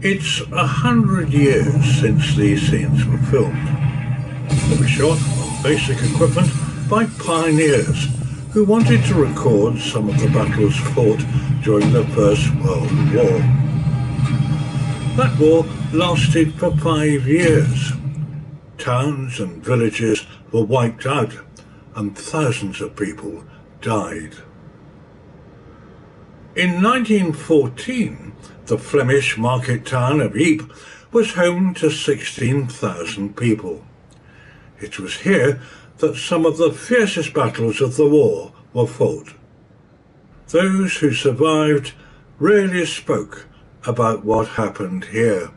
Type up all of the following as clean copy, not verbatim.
It's 100 years since these scenes were filmed. They were shot on basic equipment by pioneers who wanted to record some of the battles fought during the First World War. That war lasted for 5 years. Towns and villages were wiped out and thousands of people died. In 1914, the Flemish market town of Ypres was home to 16,000 people. It was here that some of the fiercest battles of the war were fought. Those who survived rarely spoke about what happened here.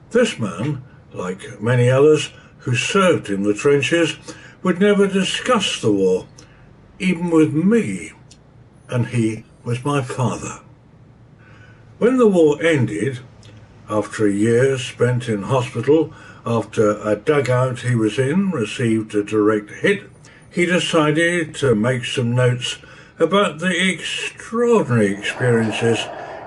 This man, like many others who served in the trenches, would never discuss the war, even with me, and he was my father. When the war ended, after a year spent in hospital after a dugout he was in received a direct hit, he decided to make some notes about the extraordinary experiences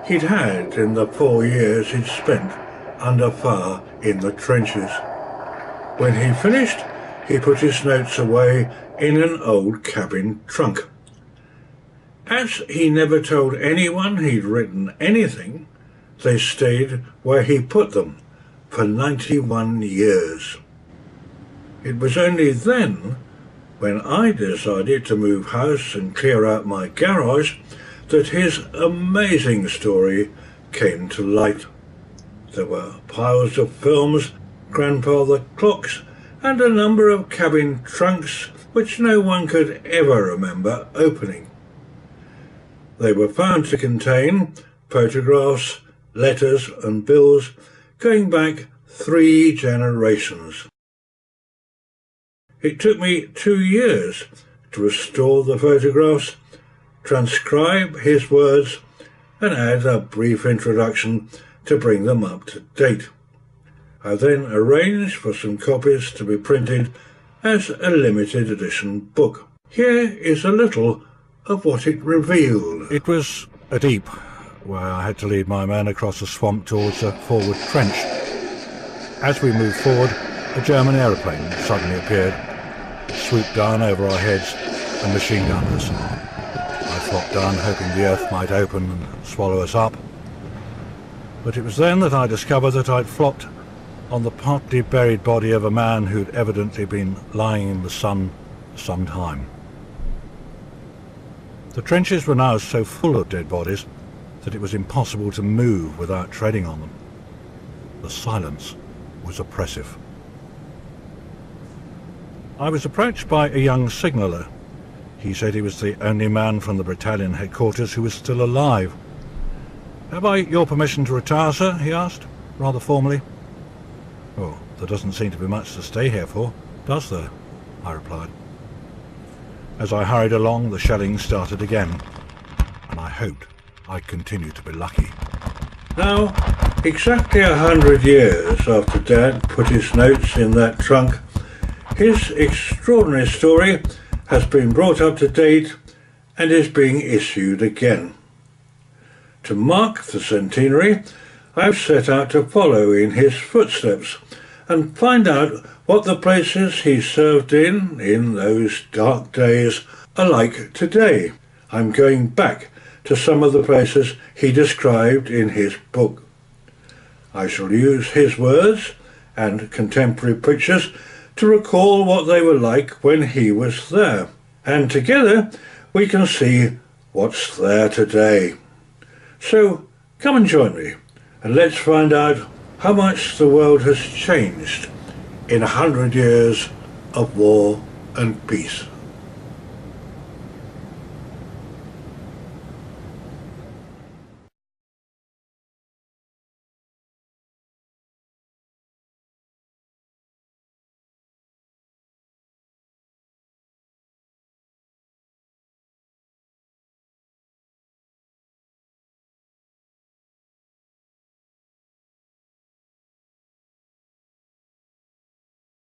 he'd had in the 4 years he'd spent under fire in the trenches. When he finished, he put his notes away in an old cabin trunk. As he never told anyone he'd written anything, they stayed where he put them for 91 years. It was only then, when I decided to move house and clear out my garage, that his amazing story came to light. There were piles of films, grandfather clocks, and a number of cabin trunks which no one could ever remember opening. They were found to contain photographs, letters and bills going back 3 generations. It took me 2 years to restore the photographs, transcribe his words and add a brief introduction to bring them up to date. I then arranged for some copies to be printed as a limited edition book. Here is a little of what it revealed. It was at Ypres, where I had to lead my men across a swamp towards a forward trench. As we moved forward, a German aeroplane suddenly appeared, swooped down over our heads, and machine gunned us. I flopped down, hoping the earth might open and swallow us up. But it was then that I discovered that I'd flopped on the partly buried body of a man who'd evidently been lying in the sun for some time. The trenches were now so full of dead bodies that it was impossible to move without treading on them. The silence was oppressive. I was approached by a young signaller. He said he was the only man from the battalion headquarters who was still alive. "Have I your permission to retire, sir?" he asked, rather formally. "Well, there doesn't seem to be much to stay here for, does there?" I replied. As I hurried along, the shelling started again, and I hoped I'd continue to be lucky. Now, exactly 100 years after Dad put his notes in that trunk, his extraordinary story has been brought up to date and is being issued again. To mark the centenary, I've set out to follow in his footsteps and find out what the places he served in those dark days, are like today. I'm going back to some of the places he described in his book. I shall use his words and contemporary pictures to recall what they were like when he was there, and together we can see what's there today. So come and join me, and let's find out how much the world has changed in 100 years of war and peace.